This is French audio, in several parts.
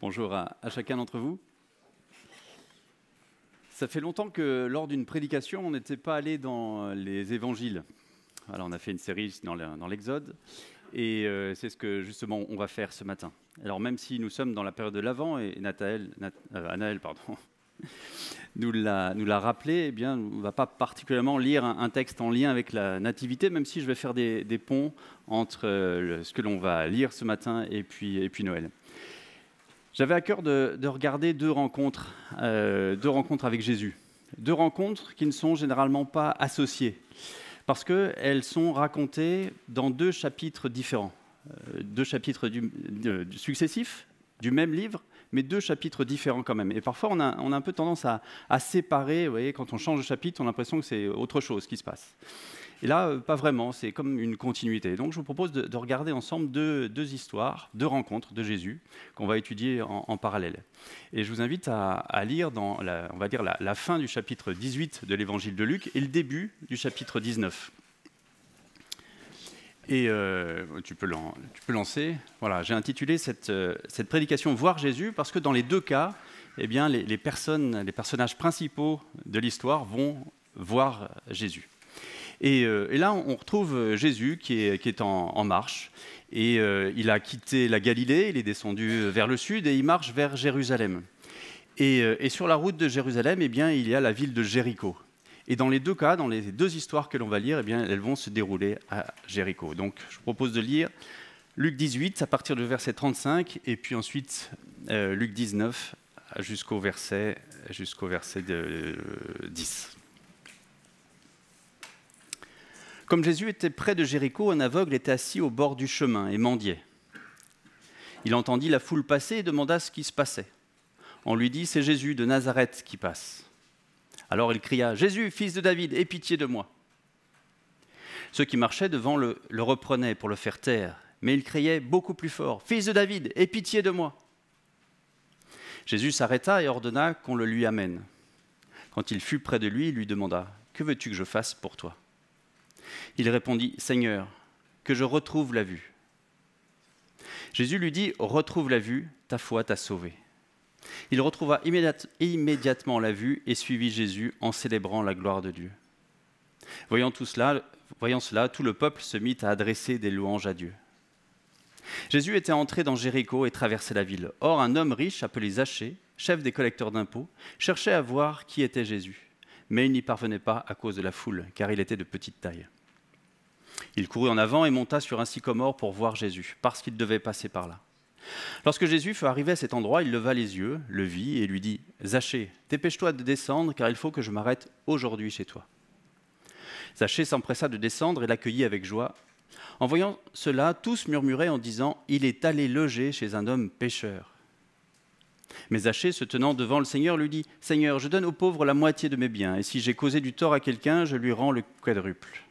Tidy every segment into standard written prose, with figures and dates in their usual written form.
Bonjour à chacun d'entre vous. Ça fait longtemps que lors d'une prédication, on n'était pas allé dans les évangiles. Alors, on a fait une série dans l'Exode et c'est ce que justement on va faire ce matin. Alors même si nous sommes dans la période de l'Avent et Anaël nous l'a rappelé, eh bien, on ne va pas particulièrement lire un texte en lien avec la nativité, même si je vais faire des ponts entre ce que l'on va lire ce matin et puis Noël. J'avais à cœur de regarder deux rencontres avec Jésus. Deux rencontres qui ne sont généralement pas associées, parce qu'elles sont racontées dans deux chapitres différents, deux chapitres successifs du même livre, mais deux chapitres différents quand même. Et parfois, on a un peu tendance à séparer. Vous voyez, quand on change de chapitre, on a l'impression que c'est autre chose qui se passe. Et là, pas vraiment, c'est comme une continuité. Donc je vous propose de regarder ensemble deux histoires, deux rencontres de Jésus qu'on va étudier en parallèle. Et je vous invite à lire on va dire la fin du chapitre 18 de l'évangile de Luc et le début du chapitre 19. Et tu peux lancer. Voilà, j'ai intitulé cette prédication « Voir Jésus » parce que dans les deux cas, eh bien, les personnages principaux de l'histoire vont voir Jésus. Et là, on retrouve Jésus qui est en marche. Et il a quitté la Galilée, il est descendu vers le sud et il marche vers Jérusalem. Et sur la route de Jérusalem, eh bien, il y a la ville de Jéricho. Et dans les deux cas, dans les deux histoires que l'on va lire, eh bien, elles vont se dérouler à Jéricho. Donc, je vous propose de lire Luc 18 à partir du verset 35 et puis ensuite Luc 19 jusqu'au verset 10. Comme Jésus était près de Jéricho, un aveugle était assis au bord du chemin et mendiait. Il entendit la foule passer et demanda ce qui se passait. On lui dit « C'est Jésus de Nazareth qui passe ». Alors il cria « Jésus, fils de David, aie pitié de moi ». Ceux qui marchaient devant le reprenaient pour le faire taire, mais il criait beaucoup plus fort « Fils de David, aie pitié de moi ». Jésus s'arrêta et ordonna qu'on le lui amène. Quand il fut près de lui, il lui demanda « Que veux-tu que je fasse pour toi ?» Il répondit « Seigneur, que je retrouve la vue ». Jésus lui dit « Retrouve la vue, ta foi t'a sauvé ». Il retrouva immédiatement la vue et suivit Jésus en célébrant la gloire de Dieu. Voyant cela, tout le peuple se mit à adresser des louanges à Dieu. Jésus était entré dans Jéricho et traversait la ville. Or, un homme riche appelé Zachée, chef des collecteurs d'impôts, cherchait à voir qui était Jésus. Mais il n'y parvenait pas à cause de la foule, car il était de petite taille. Il courut en avant et monta sur un sycomore pour voir Jésus, parce qu'il devait passer par là. Lorsque Jésus fut arrivé à cet endroit, il leva les yeux, le vit et lui dit « Zachée, dépêche-toi de descendre, car il faut que je m'arrête aujourd'hui chez toi. » Zachée s'empressa de descendre et l'accueillit avec joie. En voyant cela, tous murmuraient en disant « Il est allé loger chez un homme pécheur. » Mais Zachée, se tenant devant le Seigneur, lui dit « Seigneur, je donne aux pauvres la moitié de mes biens, et si j'ai causé du tort à quelqu'un, je lui rends le quadruple. »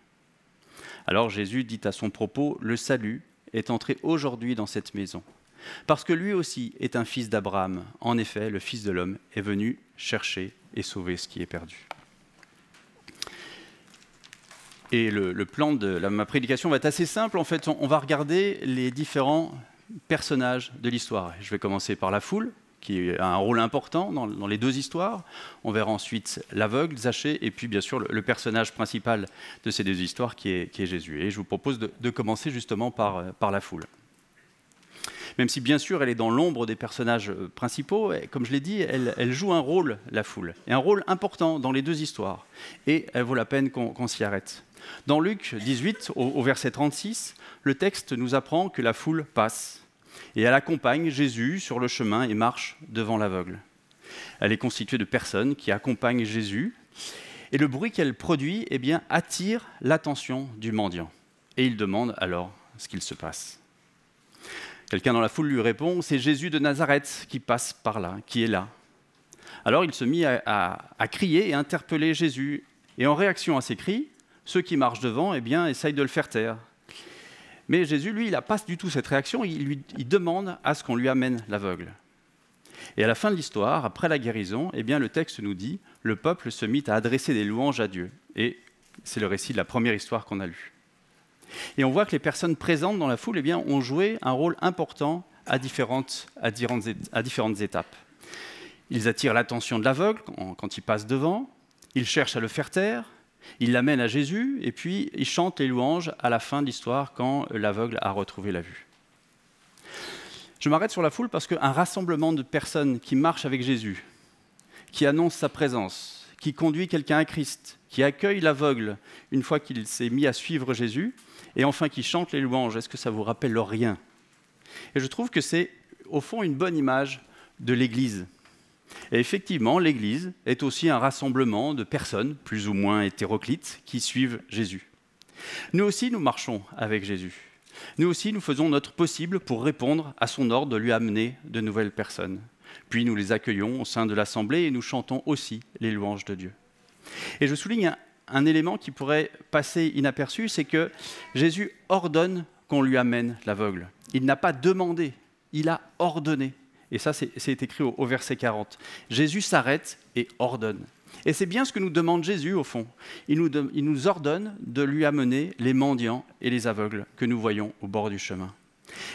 Alors Jésus dit à son propos « Le salut est entré aujourd'hui dans cette maison, parce que lui aussi est un fils d'Abraham. En effet, le Fils de l'homme est venu chercher et sauver ce qui est perdu. » Et le plan de ma prédication va être assez simple. En fait, on va regarder les différents personnages de l'histoire. Je vais commencer par la foule, qui a un rôle important dans les deux histoires. On verra ensuite l'aveugle, Zachée, et puis bien sûr le personnage principal de ces deux histoires qui est Jésus. Et je vous propose de commencer justement par la foule. Même si bien sûr elle est dans l'ombre des personnages principaux, et, comme je l'ai dit, elle joue un rôle, la foule, et un rôle important dans les deux histoires. Et elle vaut la peine qu'on s'y arrête. Dans Luc 18, au verset 36, le texte nous apprend que la foule passe. Et elle accompagne Jésus sur le chemin et marche devant l'aveugle. Elle est constituée de personnes qui accompagnent Jésus. Et le bruit qu'elle produit eh bien, attire l'attention du mendiant. Et il demande alors ce qu'il se passe. Quelqu'un dans la foule lui répond « C'est Jésus de Nazareth qui passe par là, qui est là. » Alors il se mit à crier et interpeller Jésus. Et en réaction à ces cris, ceux qui marchent devant eh bien, essayent de le faire taire. Mais Jésus, lui, il n'a pas du tout cette réaction, il demande à ce qu'on lui amène l'aveugle. Et à la fin de l'histoire, après la guérison, eh bien, le texte nous dit « Le peuple se mit à adresser des louanges à Dieu ». Et c'est le récit de la première histoire qu'on a lue. Et on voit que les personnes présentes dans la foule eh bien, ont joué un rôle important à différentes étapes. Ils attirent l'attention de l'aveugle quand il passe devant, ils cherchent à le faire taire, ils l'amènent à Jésus, et puis ils chantent les louanges à la fin de l'histoire quand l'aveugle a retrouvé la vue. Je m'arrête sur la foule parce qu'un rassemblement de personnes qui marchent avec Jésus, qui annonce sa présence, qui conduit quelqu'un à Christ, qui accueille l'aveugle une fois qu'il s'est mis à suivre Jésus, et enfin qui chante les louanges, est-ce que ça vous rappelle rien? Et je trouve que c'est au fond une bonne image de l'Église. Et effectivement, l'Église est aussi un rassemblement de personnes, plus ou moins hétéroclites, qui suivent Jésus. Nous aussi, nous marchons avec Jésus. Nous aussi, nous faisons notre possible pour répondre à son ordre de lui amener de nouvelles personnes. Puis nous les accueillons au sein de l'Assemblée et nous chantons aussi les louanges de Dieu. Et je souligne un élément qui pourrait passer inaperçu, c'est que Jésus ordonne qu'on lui amène l'aveugle. Il n'a pas demandé, il a ordonné. Et ça, c'est écrit au verset 40. Jésus s'arrête et ordonne. Et c'est bien ce que nous demande Jésus, au fond. Il nous ordonne de lui amener les mendiants et les aveugles que nous voyons au bord du chemin.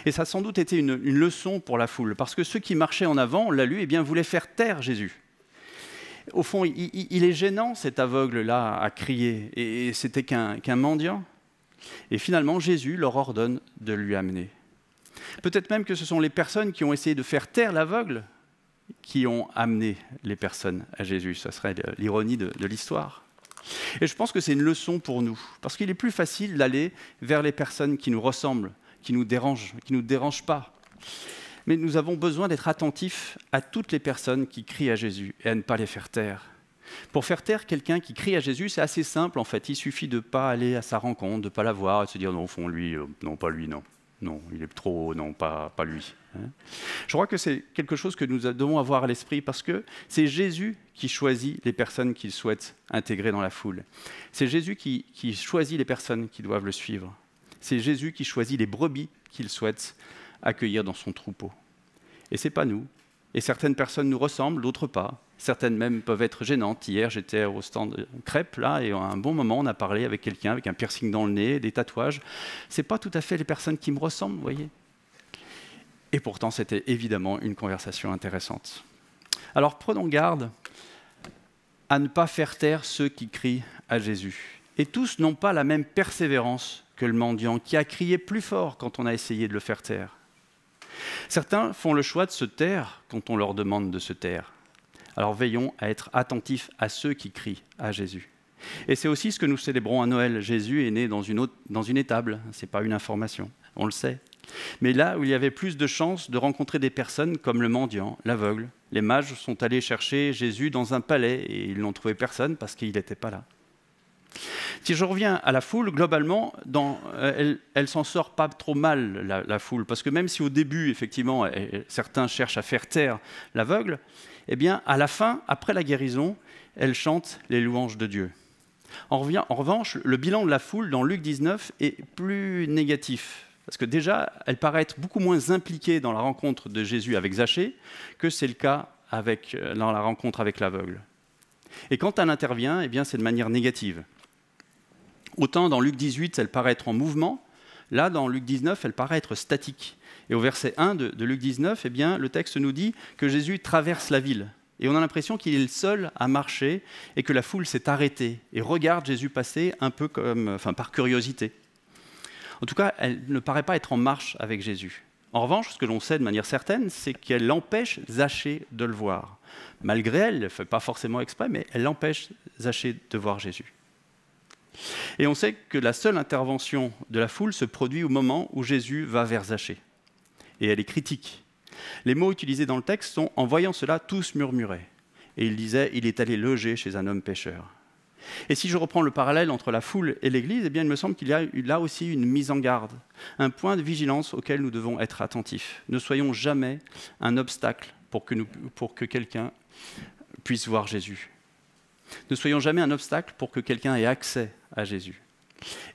Et ça a sans doute été une leçon pour la foule, parce que ceux qui marchaient en avant, on l'a lu, eh bien, voulaient faire taire Jésus. Au fond, il est gênant, cet aveugle-là, à crier. Et c'était qu'un mendiant. Et finalement, Jésus leur ordonne de lui amener. Peut-être même que ce sont les personnes qui ont essayé de faire taire l'aveugle qui ont amené les personnes à Jésus. Ça serait l'ironie de l'histoire. Et je pense que c'est une leçon pour nous, parce qu'il est plus facile d'aller vers les personnes qui nous ressemblent, qui nous dérangent pas. Mais nous avons besoin d'être attentifs à toutes les personnes qui crient à Jésus et à ne pas les faire taire. Pour faire taire quelqu'un qui crie à Jésus, c'est assez simple en fait. Il suffit de ne pas aller à sa rencontre, de ne pas la voir et de se dire non, au fond, lui, non, pas lui, non. Non, il est trop haut, non, pas lui. Je crois que c'est quelque chose que nous devons avoir à l'esprit parce que c'est Jésus qui choisit les personnes qu'il souhaite intégrer dans la foule. C'est Jésus qui choisit les personnes qui doivent le suivre. C'est Jésus qui choisit les brebis qu'il souhaite accueillir dans son troupeau. Et ce n'est pas nous. Et certaines personnes nous ressemblent, d'autres pas. Certaines même peuvent être gênantes. Hier, j'étais au stand crêpes, là, et à un bon moment, on a parlé avec quelqu'un avec un piercing dans le nez, des tatouages. Ce n'est pas tout à fait les personnes qui me ressemblent, vous voyez. Et pourtant, c'était évidemment une conversation intéressante. Alors, prenons garde à ne pas faire taire ceux qui crient à Jésus. Et tous n'ont pas la même persévérance que le mendiant, qui a crié plus fort quand on a essayé de le faire taire. Certains font le choix de se taire quand on leur demande de se taire. Alors veillons à être attentifs à ceux qui crient à Jésus. Et c'est aussi ce que nous célébrons à Noël. Jésus est né dans une étable, ce n'est pas une information, on le sait. Mais là où il y avait plus de chances de rencontrer des personnes comme le mendiant, l'aveugle, les mages sont allés chercher Jésus dans un palais et ils n'ont trouvé personne parce qu'il n'était pas là. Si je reviens à la foule, globalement, elle s'en sort pas trop mal, la foule, parce que même si au début, effectivement, certains cherchent à faire taire l'aveugle, eh bien, à la fin, après la guérison, elle chante les louanges de Dieu. En revanche, le bilan de la foule dans Luc 19 est plus négatif, parce que déjà, elle paraît être beaucoup moins impliquée dans la rencontre de Jésus avec Zachée que c'est le cas dans la rencontre avec l'aveugle. Et quand elle intervient, eh bien, c'est de manière négative. Autant dans Luc 18, elle paraît être en mouvement, là, dans Luc 19, elle paraît être statique. Et au verset 1 de Luc 19, eh bien, le texte nous dit que Jésus traverse la ville. Et on a l'impression qu'il est le seul à marcher et que la foule s'est arrêtée et regarde Jésus passer un peu par curiosité. En tout cas, elle ne paraît pas être en marche avec Jésus. En revanche, ce que l'on sait de manière certaine, c'est qu'elle empêche Zachée de le voir. Malgré elle ne fait pas forcément exprès, mais elle empêche Zachée de voir Jésus. Et on sait que la seule intervention de la foule se produit au moment où Jésus va vers Zachée. Et elle est critique. Les mots utilisés dans le texte sont « en voyant cela, tous murmuraient ». Et il disait « il est allé loger chez un homme pécheur ». Et si je reprends le parallèle entre la foule et l'Église, eh bien, il me semble qu'il y a là aussi une mise en garde, un point de vigilance auquel nous devons être attentifs. Ne soyons jamais un obstacle pour que quelqu'un puisse voir Jésus. Ne soyons jamais un obstacle pour que quelqu'un ait accès à Jésus.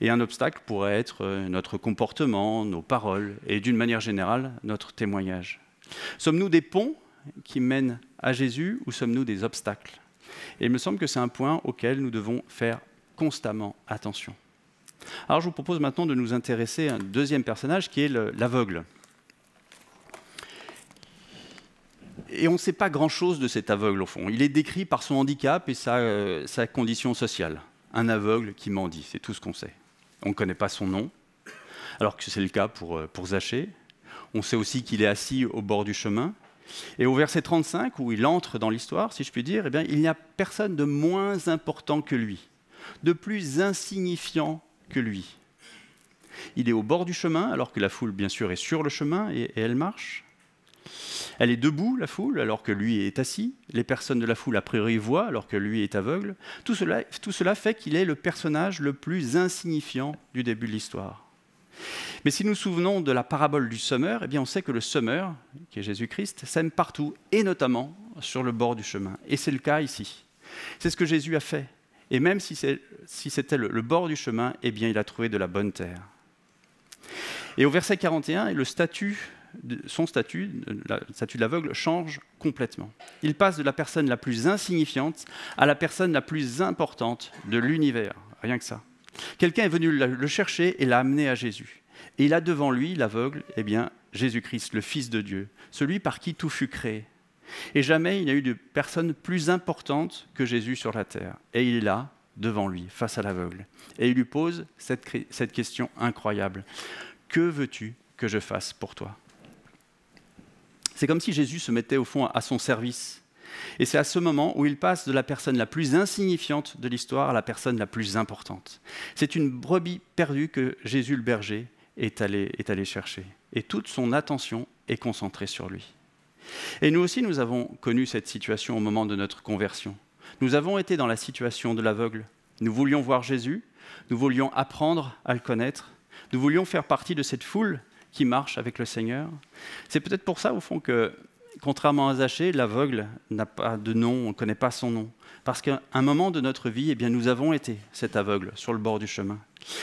Et un obstacle pourrait être notre comportement, nos paroles et d'une manière générale, notre témoignage. Sommes-nous des ponts qui mènent à Jésus ou sommes-nous des obstacles ? Et il me semble que c'est un point auquel nous devons faire constamment attention. Alors je vous propose maintenant de nous intéresser à un deuxième personnage qui est l'aveugle. Et on ne sait pas grand-chose de cet aveugle, au fond. Il est décrit par son handicap et sa condition sociale. Un aveugle qui mendie, c'est tout ce qu'on sait. On ne connaît pas son nom, alors que c'est le cas pour Zachée. On sait aussi qu'il est assis au bord du chemin. Et au verset 35, où il entre dans l'histoire, si je puis dire, eh bien, il n'y a personne de moins important que lui, de plus insignifiant que lui. Il est au bord du chemin, alors que la foule, bien sûr, est sur le chemin et elle marche. Elle est debout, la foule, alors que lui est assis. Les personnes de la foule, a priori, voient, alors que lui est aveugle. Tout cela fait qu'il est le personnage le plus insignifiant du début de l'histoire. Mais si nous nous souvenons de la parabole du semeur, eh bien on sait que le semeur, qui est Jésus-Christ, sème partout, et notamment sur le bord du chemin. Et c'est le cas ici. C'est ce que Jésus a fait. Et même si c'était le bord du chemin, eh bien il a trouvé de la bonne terre. Et au verset 41, son statut, le statut de l'aveugle, change complètement. Il passe de la personne la plus insignifiante à la personne la plus importante de l'univers. Rien que ça. Quelqu'un est venu le chercher et l'a amené à Jésus. Et il a devant lui, l'aveugle, eh bien, Jésus-Christ, le Fils de Dieu, celui par qui tout fut créé. Et jamais il n'y a eu de personne plus importante que Jésus sur la terre. Et il est là, devant lui, face à l'aveugle. Et il lui pose cette question incroyable. Que veux-tu que je fasse pour toi ? C'est comme si Jésus se mettait au fond à son service. Et c'est à ce moment où il passe de la personne la plus insignifiante de l'histoire à la personne la plus importante. C'est une brebis perdue que Jésus le berger est allé chercher. Et toute son attention est concentrée sur lui. Et nous aussi, nous avons connu cette situation au moment de notre conversion. Nous avons été dans la situation de l'aveugle. Nous voulions voir Jésus, nous voulions apprendre à le connaître, nous voulions faire partie de cette foule qui marche avec le Seigneur. C'est peut-être pour ça, au fond, que, contrairement à Zachée, l'aveugle n'a pas de nom, on ne connaît pas son nom. Parce qu'à un moment de notre vie, eh bien, nous avons été cet aveugle sur le bord du chemin.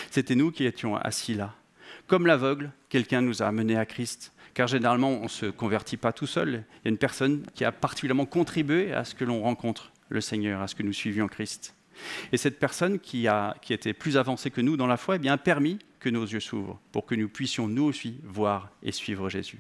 C'était nous qui étions assis là. Comme l'aveugle, quelqu'un nous a amenés à Christ. Car généralement, on ne se convertit pas tout seul. Il y a une personne qui a particulièrement contribué à ce que l'on rencontre le Seigneur, à ce que nous suivions Christ. Et cette personne qui était plus avancée que nous dans la foi, eh bien, a permis que nos yeux s'ouvrent pour que nous puissions nous aussi voir et suivre Jésus.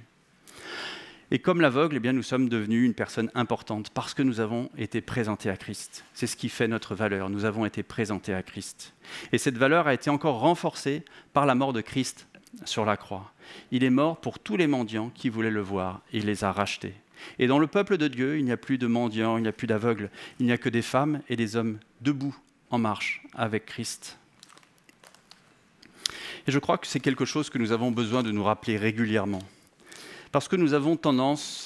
Et comme l'aveugle, eh bien, nous sommes devenus une personne importante parce que nous avons été présentés à Christ. C'est ce qui fait notre valeur. Nous avons été présentés à Christ. Et cette valeur a été encore renforcée par la mort de Christ sur la croix. Il est mort pour tous les mendiants qui voulaient le voir. Et il les a rachetés. Et dans le peuple de Dieu, il n'y a plus de mendiants, il n'y a plus d'aveugles. Il n'y a que des femmes et des hommes debout, en marche, avec Christ. Et je crois que c'est quelque chose que nous avons besoin de nous rappeler régulièrement. Parce que nous avons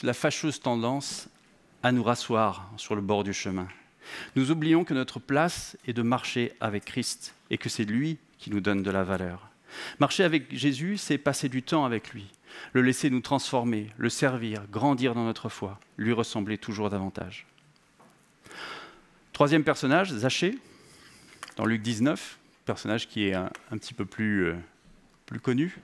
la fâcheuse tendance à nous rasseoir sur le bord du chemin. Nous oublions que notre place est de marcher avec Christ et que c'est lui qui nous donne de la valeur. Marcher avec Jésus, c'est passer du temps avec lui, le laisser nous transformer, le servir, grandir dans notre foi, lui ressembler toujours davantage. Troisième personnage, Zachée, dans Luc 19, personnage qui est un petit peu plus connu.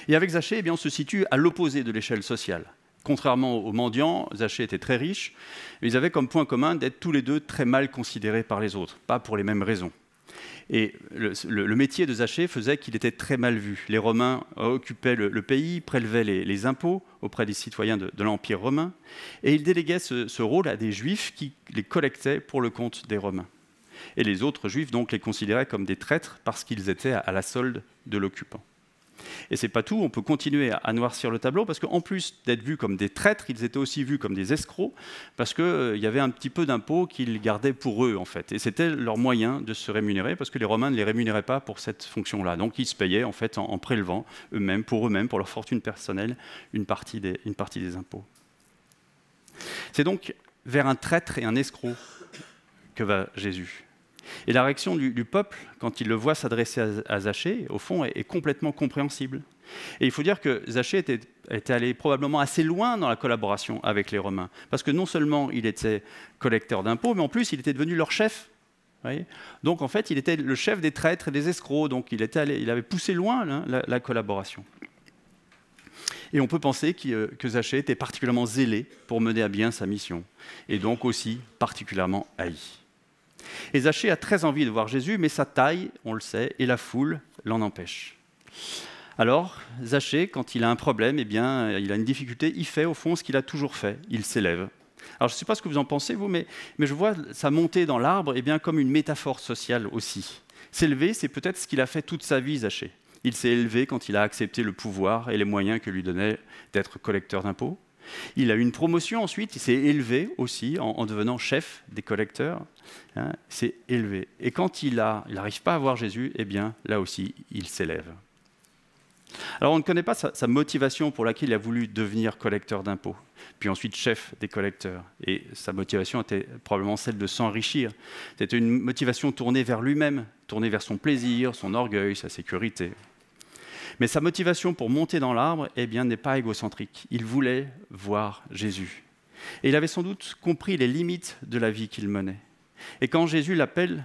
Et avec Zachée, eh bien, on se situe à l'opposé de l'échelle sociale. Contrairement aux mendiants, Zachée était très riche, mais ils avaient comme point commun d'être tous les deux très mal considérés par les autres, pas pour les mêmes raisons. Et le métier de Zachée faisait qu'il était très mal vu. Les Romains occupaient le pays, prélevaient les impôts auprès des citoyens de l'Empire romain, et ils déléguaient ce rôle à des Juifs qui les collectaient pour le compte des Romains. Et les autres Juifs donc les considéraient comme des traîtres parce qu'ils étaient à la solde de l'occupant. Et c'est pas tout, on peut continuer à noircir le tableau parce qu'en plus d'être vus comme des traîtres, ils étaient aussi vus comme des escrocs parce qu'il y avait un petit peu d'impôts qu'ils gardaient pour eux en fait. Et c'était leur moyen de se rémunérer parce que les Romains ne les rémunéraient pas pour cette fonction-là. Donc ils se payaient en fait en prélevant eux-mêmes, pour leur fortune personnelle, une partie des impôts. C'est donc vers un traître et un escroc que va Jésus. Et la réaction du peuple, quand il le voit s'adresser à Zachée, au fond, est complètement compréhensible. Et il faut dire que Zachée était allé probablement assez loin dans la collaboration avec les Romains. Parce que non seulement il était collecteur d'impôts, mais en plus il était devenu leur chef. Voyez, donc en fait, il était le chef des traîtres et des escrocs. Donc il avait poussé loin la collaboration. Et on peut penser que Zachée était particulièrement zélé pour mener à bien sa mission. Et donc aussi particulièrement haï. Et Zachée a très envie de voir Jésus, mais sa taille, on le sait, et la foule l'en empêche. Alors, Zachée, quand il a un problème, eh bien, il a une difficulté, il fait au fond ce qu'il a toujours fait, il s'élève. Alors, je ne sais pas ce que vous en pensez, vous, mais je vois sa montée dans l'arbre eh bien, comme une métaphore sociale aussi. S'élever, c'est peut-être ce qu'il a fait toute sa vie, Zachée. Il s'est élevé quand il a accepté le pouvoir et les moyens que lui donnait d'être collecteur d'impôts. Il a eu une promotion ensuite, il s'est élevé aussi en devenant chef des collecteurs. Hein, il s'est élevé. Et quand il n'arrive pas à voir Jésus, eh bien, là aussi, il s'élève. Alors on ne connaît pas sa motivation pour laquelle il a voulu devenir collecteur d'impôts, puis ensuite chef des collecteurs. Et sa motivation était probablement celle de s'enrichir. C'était une motivation tournée vers lui-même, tournée vers son plaisir, son orgueil, sa sécurité. Mais sa motivation pour monter dans l'arbre, eh bien, n'est pas égocentrique. Il voulait voir Jésus. Et il avait sans doute compris les limites de la vie qu'il menait. Et quand Jésus l'appelle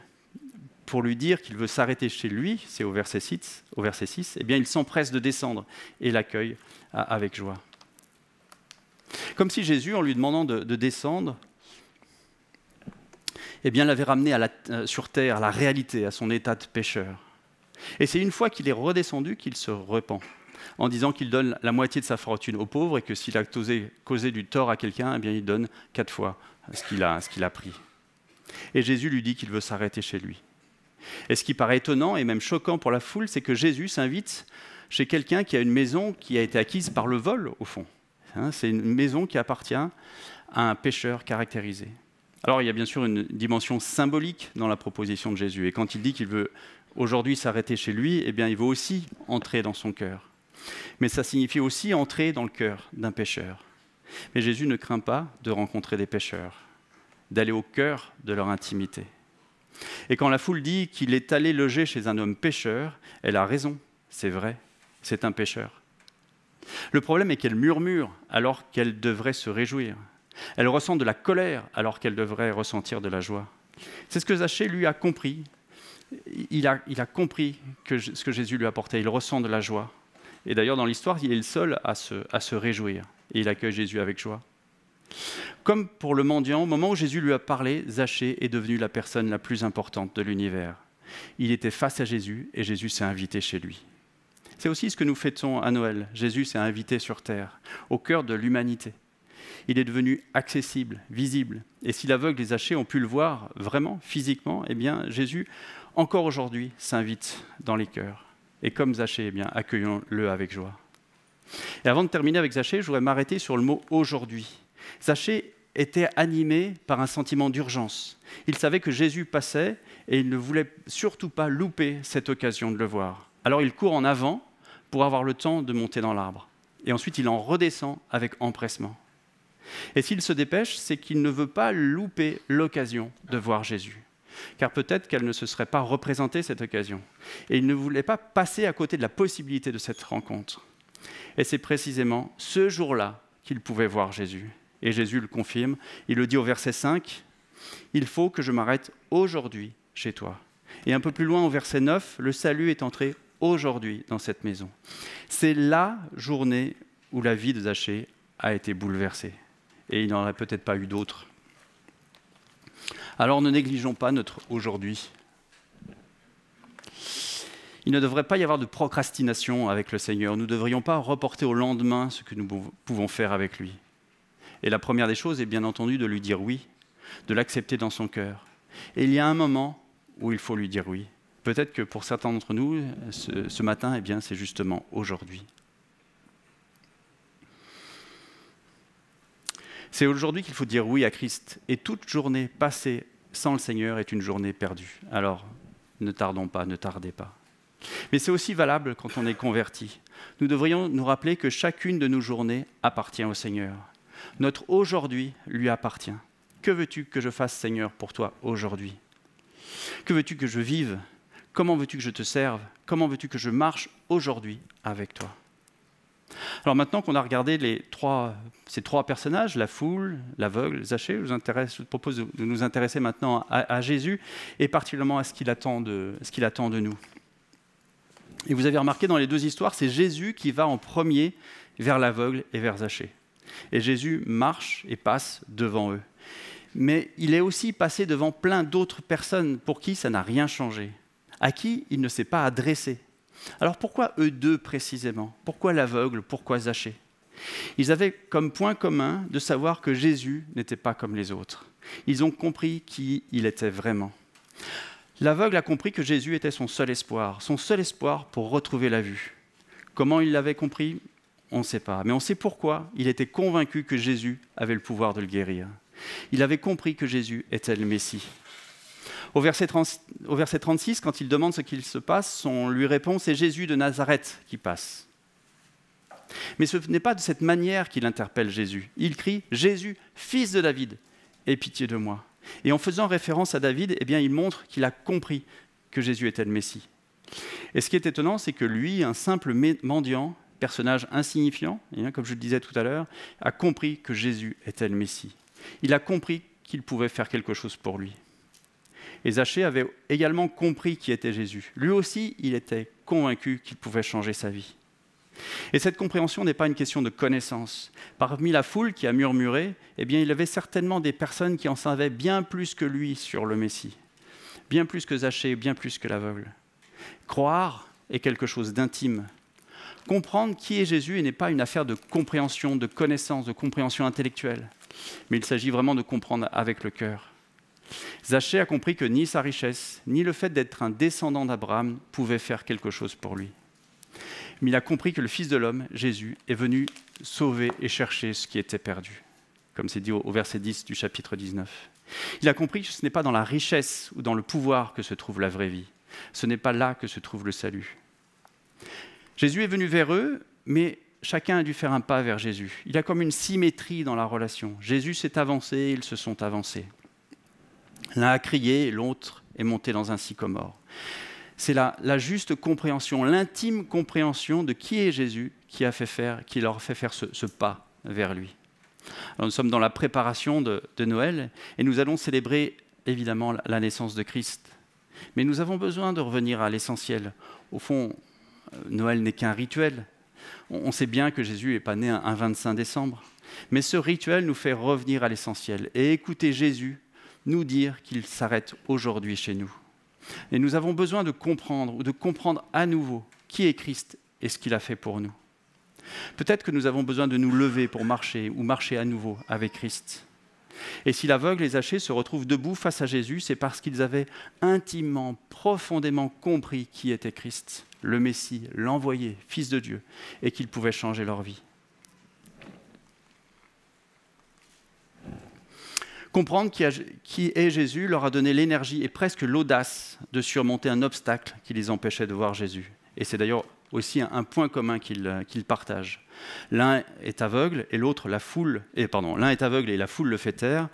pour lui dire qu'il veut s'arrêter chez lui, c'est au verset 6, eh bien, il s'empresse de descendre et l'accueille avec joie. Comme si Jésus, en lui demandant de descendre, eh bien, l'avait ramené sur terre, à la réalité, à son état de pécheur. Et c'est une fois qu'il est redescendu qu'il se repent, en disant qu'il donne la moitié de sa fortune aux pauvres et que s'il a causé du tort à quelqu'un, eh bien, il donne 4 fois ce qu'il a pris. Et Jésus lui dit qu'il veut s'arrêter chez lui. Et ce qui paraît étonnant et même choquant pour la foule, c'est que Jésus s'invite chez quelqu'un qui a une maison qui a été acquise par le vol, au fond. Hein, c'est une maison qui appartient à un pécheur caractérisé. Alors, il y a bien sûr une dimension symbolique dans la proposition de Jésus. Et quand il dit qu'il veut aujourd'hui s'arrêter chez lui, eh bien, il veut aussi entrer dans son cœur. Mais ça signifie aussi entrer dans le cœur d'un pécheur. Mais Jésus ne craint pas de rencontrer des pécheurs, d'aller au cœur de leur intimité. Et quand la foule dit qu'il est allé loger chez un homme pécheur, elle a raison, c'est vrai, c'est un pécheur. Le problème est qu'elle murmure alors qu'elle devrait se réjouir. Elle ressent de la colère alors qu'elle devrait ressentir de la joie. C'est ce que Zachée, lui, a compris. Il a compris ce que Jésus lui apportait. Il ressent de la joie. Et d'ailleurs, dans l'histoire, il est le seul à se réjouir. Et il accueille Jésus avec joie. Comme pour le mendiant, au moment où Jésus lui a parlé, Zachée est devenu la personne la plus importante de l'univers. Il était face à Jésus et Jésus s'est invité chez lui. C'est aussi ce que nous fêtons à Noël. Jésus s'est invité sur terre, au cœur de l'humanité. Il est devenu accessible, visible. Et si l'aveugle et Zachée ont pu le voir vraiment, physiquement, eh bien, Jésus, encore aujourd'hui, s'invite dans les cœurs. Et comme Zachée, eh bien, accueillons-le avec joie. Et avant de terminer avec Zachée, je voudrais m'arrêter sur le mot « aujourd'hui ». Zachée était animé par un sentiment d'urgence. Il savait que Jésus passait et il ne voulait surtout pas louper cette occasion de le voir. Alors il court en avant pour avoir le temps de monter dans l'arbre. Et ensuite il en redescend avec empressement. Et s'il se dépêche, c'est qu'il ne veut pas louper l'occasion de voir Jésus. Car peut-être qu'elle ne se serait pas représentée cette occasion. Et il ne voulait pas passer à côté de la possibilité de cette rencontre. Et c'est précisément ce jour-là qu'il pouvait voir Jésus. Et Jésus le confirme, il le dit au verset 5, « Il faut que je m'arrête aujourd'hui chez toi. » Et un peu plus loin au verset 9, le salut est entré aujourd'hui dans cette maison. C'est la journée où la vie de Zachée a été bouleversée. Et il n'en aurait peut-être pas eu d'autres. Alors ne négligeons pas notre aujourd'hui. Il ne devrait pas y avoir de procrastination avec le Seigneur. Nous ne devrions pas reporter au lendemain ce que nous pouvons faire avec lui. Et la première des choses est bien entendu de lui dire oui, de l'accepter dans son cœur. Et il y a un moment où il faut lui dire oui. Peut-être que pour certains d'entre nous, ce matin, eh bien, c'est justement aujourd'hui. C'est aujourd'hui qu'il faut dire oui à Christ. Et toute journée passée sans le Seigneur est une journée perdue. Alors, ne tardons pas, ne tardez pas. Mais c'est aussi valable quand on est converti. Nous devrions nous rappeler que chacune de nos journées appartient au Seigneur. Notre aujourd'hui lui appartient. Que veux-tu que je fasse, Seigneur, pour toi aujourd'hui ? Que veux-tu que je vive ? Comment veux-tu que je te serve ? Comment veux-tu que je marche aujourd'hui avec toi ? Alors maintenant qu'on a regardé ces trois personnages, la foule, l'aveugle, Zachée, je vous propose de nous intéresser maintenant à Jésus et particulièrement à ce qu'il attend de nous. Et vous avez remarqué dans les deux histoires, c'est Jésus qui va en premier vers l'aveugle et vers Zachée. Et Jésus marche et passe devant eux. Mais il est aussi passé devant plein d'autres personnes pour qui ça n'a rien changé, à qui il ne s'est pas adressé. Alors pourquoi eux deux précisément? Pourquoi l'aveugle? Pourquoi Zachée? Ils avaient comme point commun de savoir que Jésus n'était pas comme les autres. Ils ont compris qui il était vraiment. L'aveugle a compris que Jésus était son seul espoir pour retrouver la vue. Comment il l'avait compris? On ne sait pas, mais on sait pourquoi il était convaincu que Jésus avait le pouvoir de le guérir. Il avait compris que Jésus était le Messie. Au verset 36, quand il demande ce qu'il se passe, on lui répond « c'est Jésus de Nazareth qui passe ». Mais ce n'est pas de cette manière qu'il interpelle Jésus. Il crie « Jésus, fils de David, aie pitié de moi ». Et en faisant référence à David, eh bien, il montre qu'il a compris que Jésus était le Messie. Et ce qui est étonnant, c'est que lui, un simple mendiant, personnage insignifiant, comme je le disais tout à l'heure, a compris que Jésus était le Messie. Il a compris qu'il pouvait faire quelque chose pour lui. Et Zachée avait également compris qui était Jésus. Lui aussi, il était convaincu qu'il pouvait changer sa vie. Et cette compréhension n'est pas une question de connaissance. Parmi la foule qui a murmuré, eh bien, il y avait certainement des personnes qui en savaient bien plus que lui sur le Messie, bien plus que Zachée, bien plus que l'aveugle. Croire est quelque chose d'intime. Comprendre qui est Jésus n'est pas une affaire de compréhension, de connaissance, de compréhension intellectuelle, mais il s'agit vraiment de comprendre avec le cœur. Zachée a compris que ni sa richesse, ni le fait d'être un descendant d'Abraham pouvaient faire quelque chose pour lui. Mais il a compris que le Fils de l'homme, Jésus, est venu sauver et chercher ce qui était perdu, comme c'est dit au verset 10 du chapitre 19. Il a compris que ce n'est pas dans la richesse ou dans le pouvoir que se trouve la vraie vie. Ce n'est pas là que se trouve le salut. Jésus est venu vers eux, mais chacun a dû faire un pas vers Jésus. Il y a comme une symétrie dans la relation. Jésus s'est avancé, ils se sont avancés. L'un a crié et l'autre est monté dans un sycomore. C'est la juste compréhension, l'intime compréhension de qui est Jésus qui leur fait faire ce pas vers lui. Alors nous sommes dans la préparation de Noël et nous allons célébrer évidemment la naissance de Christ. Mais nous avons besoin de revenir à l'essentiel. Au fond, Noël n'est qu'un rituel. On sait bien que Jésus n'est pas né un 25 décembre. Mais ce rituel nous fait revenir à l'essentiel et écouter Jésus nous dire qu'il s'arrête aujourd'hui chez nous. Et nous avons besoin de comprendre à nouveau qui est Christ et ce qu'il a fait pour nous. Peut-être que nous avons besoin de nous lever pour marcher ou marcher à nouveau avec Christ. Et si l'aveugle et Zachée se retrouvent debout face à Jésus, c'est parce qu'ils avaient intimement, profondément compris qui était Christ, le Messie, l'envoyé, Fils de Dieu, et qu'il pouvait changer leur vie. Comprendre qui est Jésus leur a donné l'énergie et presque l'audace de surmonter un obstacle qui les empêchait de voir Jésus. Et c'est d'ailleurs aussi un point commun qu'ils partagent. L'un est aveugle et l'autre l'un est aveugle et la foule le fait taire,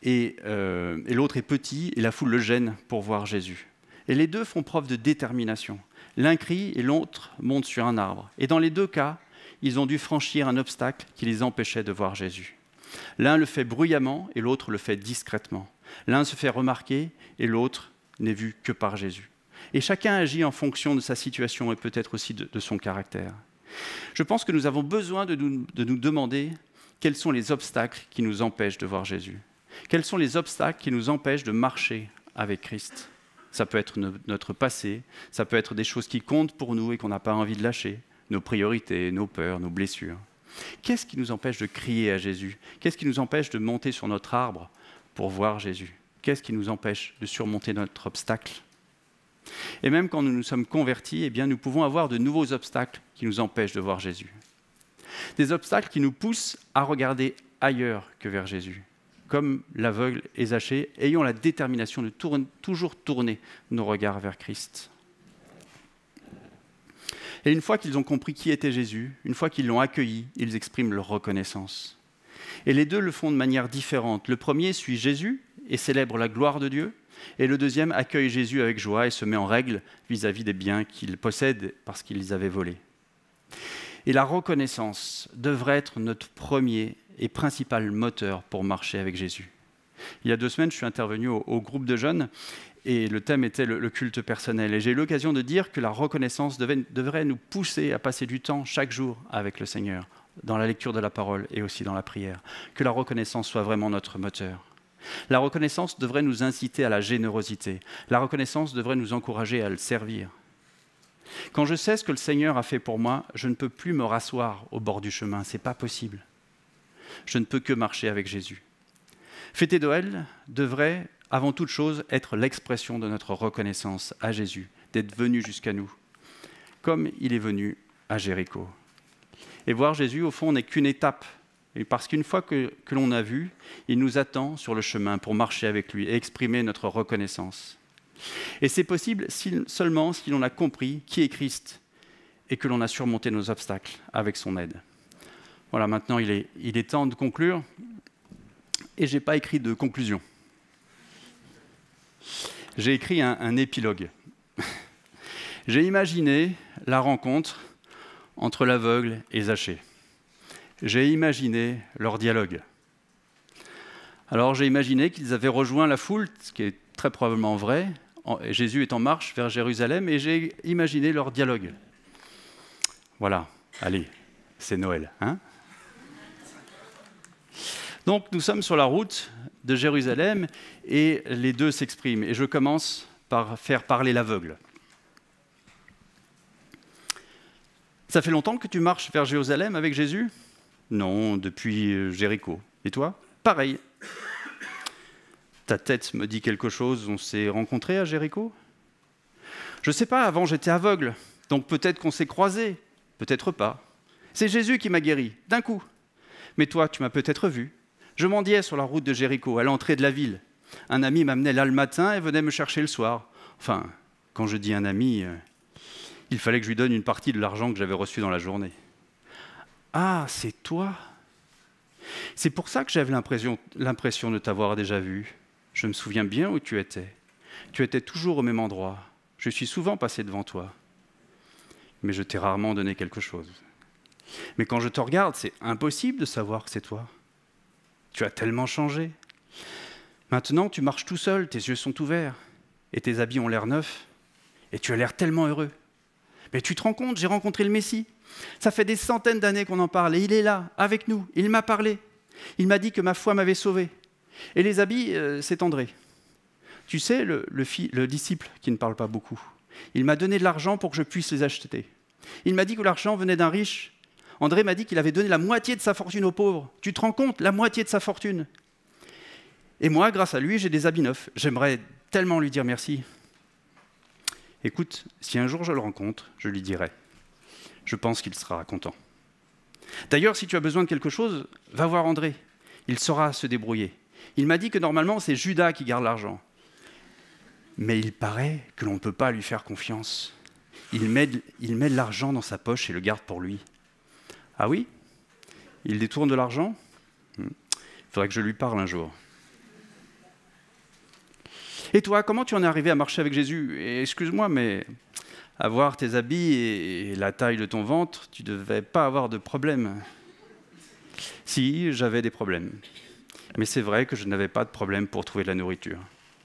et l'autre est petit et la foule le gêne pour voir Jésus. Et les deux font preuve de détermination. L'un crie et l'autre monte sur un arbre. Et dans les deux cas, ils ont dû franchir un obstacle qui les empêchait de voir Jésus. L'un le fait bruyamment et l'autre le fait discrètement. L'un se fait remarquer et l'autre n'est vu que par Jésus. Et chacun agit en fonction de sa situation et peut-être aussi de son caractère. Je pense que nous avons besoin de nous demander quels sont les obstacles qui nous empêchent de voir Jésus. Quels sont les obstacles qui nous empêchent de marcher avec Christ? Ça peut être notre passé, ça peut être des choses qui comptent pour nous et qu'on n'a pas envie de lâcher, nos priorités, nos peurs, nos blessures. Qu'est-ce qui nous empêche de crier à Jésus? Qu'est-ce qui nous empêche de monter sur notre arbre pour voir Jésus? Qu'est-ce qui nous empêche de surmonter notre obstacle? Et même quand nous nous sommes convertis, eh bien, nous pouvons avoir de nouveaux obstacles qui nous empêchent de voir Jésus. Des obstacles qui nous poussent à regarder ailleurs que vers Jésus. Comme l'aveugle et Zachée, ayons la détermination de toujours tourner nos regards vers Christ. Et une fois qu'ils ont compris qui était Jésus, une fois qu'ils l'ont accueilli, ils expriment leur reconnaissance. Et les deux le font de manière différente. Le premier suit Jésus et célèbre la gloire de Dieu, et le deuxième accueille Jésus avec joie et se met en règle vis-à-vis des biens qu'il possède parce qu'il les avait volés. Et la reconnaissance devrait être notre premier et principal moteur pour marcher avec Jésus. Il y a 2 semaines, je suis intervenu au groupe de jeunes et le thème était le culte personnel. Et j'ai eu l'occasion de dire que la reconnaissance devrait nous pousser à passer du temps chaque jour avec le Seigneur, dans la lecture de la parole et aussi dans la prière. Que la reconnaissance soit vraiment notre moteur. La reconnaissance devrait nous inciter à la générosité. La reconnaissance devrait nous encourager à le servir. Quand je sais ce que le Seigneur a fait pour moi, je ne peux plus me rasseoir au bord du chemin, ce n'est pas possible. Je ne peux que marcher avec Jésus. Fêter Noël devrait, avant toute chose, être l'expression de notre reconnaissance à Jésus, d'être venu jusqu'à nous, comme il est venu à Jéricho. Et voir Jésus, au fond, n'est qu'une étape. Et parce qu'une fois que l'on a vu, il nous attend sur le chemin pour marcher avec lui et exprimer notre reconnaissance. Et c'est possible seulement si l'on a compris qui est Christ et que l'on a surmonté nos obstacles avec son aide. Voilà, maintenant il est temps de conclure. Et je n'ai pas écrit de conclusion. J'ai écrit un épilogue. J'ai imaginé la rencontre entre l'aveugle et Zachée. J'ai imaginé leur dialogue. Alors j'ai imaginé qu'ils avaient rejoint la foule, ce qui est très probablement vrai. Jésus est en marche vers Jérusalem et j'ai imaginé leur dialogue. Voilà, allez, c'est Noël, hein ? Donc nous sommes sur la route de Jérusalem et les deux s'expriment. Et je commence par faire parler l'aveugle. Ça fait longtemps que tu marches vers Jérusalem avec Jésus ? Non, depuis Jéricho. Et toi ? Pareil. Ta tête me dit quelque chose, on s'est rencontrés à Jéricho ? Je ne sais pas, avant j'étais aveugle, donc peut-être qu'on s'est croisés, peut-être pas. C'est Jésus qui m'a guéri, d'un coup. Mais toi, tu m'as peut-être vu. Je mendiais sur la route de Jéricho, à l'entrée de la ville. Un ami m'amenait là le matin et venait me chercher le soir. Enfin, quand je dis un ami, il fallait que je lui donne une partie de l'argent que j'avais reçu dans la journée. Ah, c'est toi ? C'est pour ça que j'avais l'impression de t'avoir déjà vu. Je me souviens bien où tu étais. Tu étais toujours au même endroit. Je suis souvent passé devant toi. Mais je t'ai rarement donné quelque chose. Mais quand je te regarde, c'est impossible de savoir que c'est toi. Tu as tellement changé. Maintenant, tu marches tout seul, tes yeux sont ouverts, et tes habits ont l'air neufs, et tu as l'air tellement heureux. Mais tu te rends compte, j'ai rencontré le Messie. Ça fait des centaines d'années qu'on en parle, et il est là, avec nous. Il m'a parlé. Il m'a dit que ma foi m'avait sauvé. Et les habits, c'est André. Tu sais, le disciple qui ne parle pas beaucoup. Il m'a donné de l'argent pour que je puisse les acheter. Il m'a dit que l'argent venait d'un riche. André m'a dit qu'il avait donné la moitié de sa fortune aux pauvres. Tu te rends compte, la moitié de sa fortune. Et moi, grâce à lui, j'ai des habits neufs. J'aimerais tellement lui dire merci. Écoute, si un jour je le rencontre, je lui dirai. Je pense qu'il sera content. D'ailleurs, si tu as besoin de quelque chose, va voir André. Il saura se débrouiller. Il m'a dit que normalement, c'est Judas qui garde l'argent. Mais il paraît que l'on ne peut pas lui faire confiance. Il met de l'argent dans sa poche et le garde pour lui. Ah oui ? Il détourne de l'argent ? Il faudrait que je lui parle un jour. Et toi, comment tu en es arrivé à marcher avec Jésus ? Et excuse-moi, mais avoir tes habits et la taille de ton ventre, tu ne devais pas avoir de problème. Si, j'avais des problèmes. Mais c'est vrai que je n'avais pas de problème pour trouver de la nourriture.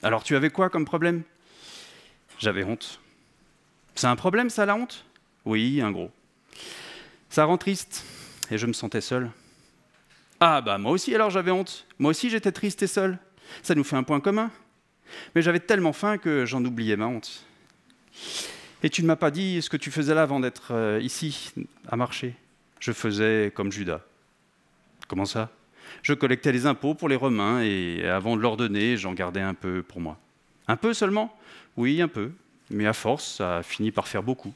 Alors tu avais quoi comme problème ? J'avais honte. C'est un problème ça, la honte ? Oui, un gros. Ça rend triste, et je me sentais seul. Ah bah moi aussi alors j'avais honte. Moi aussi j'étais triste et seul. Ça nous fait un point commun. Mais j'avais tellement faim que j'en oubliais ma honte. Et tu ne m'as pas dit ce que tu faisais là avant d'être ici, à marcher. Je faisais comme Judas. Comment ça ? Je collectais les impôts pour les Romains et avant de leur donner, j'en gardais un peu pour moi. Un peu seulement ? Oui, un peu. Mais à force, ça a fini par faire beaucoup.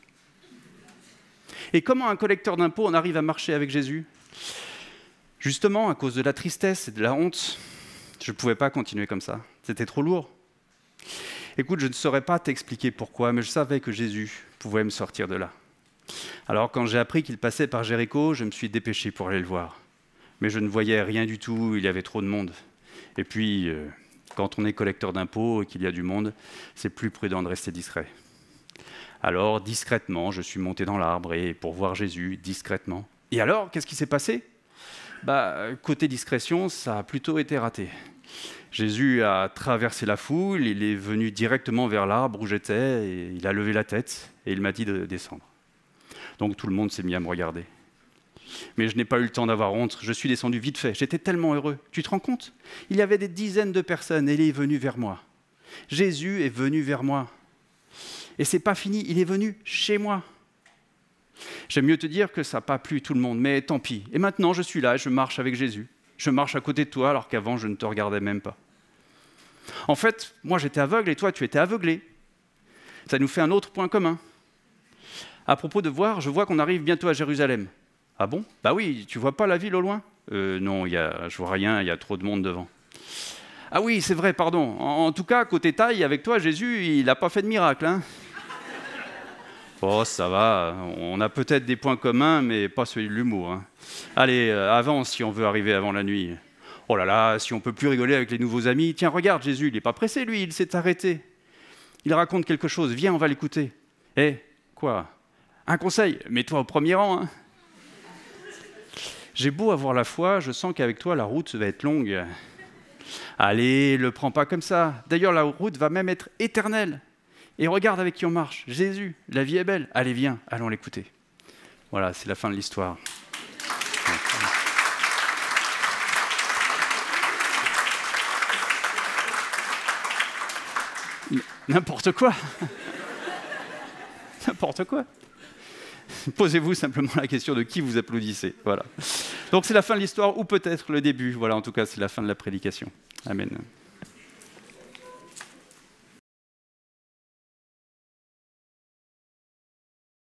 Et comment un collecteur d'impôts en arrive à marcher avec Jésus ? Justement, à cause de la tristesse et de la honte, je ne pouvais pas continuer comme ça. C'était trop lourd. Écoute, je ne saurais pas t'expliquer pourquoi, mais je savais que Jésus pouvait me sortir de là. Alors, quand j'ai appris qu'il passait par Jéricho, je me suis dépêché pour aller le voir. Mais je ne voyais rien du tout, il y avait trop de monde. Et puis, quand on est collecteur d'impôts et qu'il y a du monde, c'est plus prudent de rester discret. Alors, discrètement, je suis monté dans l'arbre et pour voir Jésus, discrètement. Et alors, qu'est-ce qui s'est passé ? Côté discrétion, ça a plutôt été raté. Jésus a traversé la foule, il est venu directement vers l'arbre où j'étais, et il a levé la tête et il m'a dit de descendre. Donc tout le monde s'est mis à me regarder. Mais je n'ai pas eu le temps d'avoir honte, je suis descendu vite fait, j'étais tellement heureux. Tu te rends compte ? Il y avait des dizaines de personnes et il est venu vers moi. Jésus est venu vers moi. Et c'est pas fini, il est venu chez moi. J'aime mieux te dire que ça n'a pas plu tout le monde, mais tant pis. Et maintenant, je suis là, je marche avec Jésus. Je marche à côté de toi, alors qu'avant, je ne te regardais même pas. En fait, moi, j'étais aveugle et toi, tu étais aveuglé. Ça nous fait un autre point commun. À propos de voir, je vois qu'on arrive bientôt à Jérusalem. Ah bon? Bah oui, tu vois pas la ville au loin? Non, je vois rien, il y a trop de monde devant. Ah oui, c'est vrai, pardon. En tout cas, côté taille, avec toi, Jésus, il n'a pas fait de miracle, hein? Oh, ça va, on a peut-être des points communs, mais pas celui de l'humour. Hein. Allez, avance si on veut arriver avant la nuit. Oh là là, si on peut plus rigoler avec les nouveaux amis. Tiens, regarde, Jésus, il n'est pas pressé, lui, il s'est arrêté. Il raconte quelque chose, viens, on va l'écouter. Eh, quoi? Un conseil, mets-toi au premier rang. Hein. J'ai beau avoir la foi, je sens qu'avec toi, la route va être longue. Allez, le prends pas comme ça. D'ailleurs, la route va même être éternelle. Et regarde avec qui on marche. Jésus, la vie est belle. Allez, viens, allons l'écouter. Voilà, c'est la fin de l'histoire. N'importe quoi. N'importe quoi. Posez-vous simplement la question de qui vous applaudissez. Voilà. Donc c'est la fin de l'histoire ou peut-être le début. Voilà, en tout cas, c'est la fin de la prédication. Amen.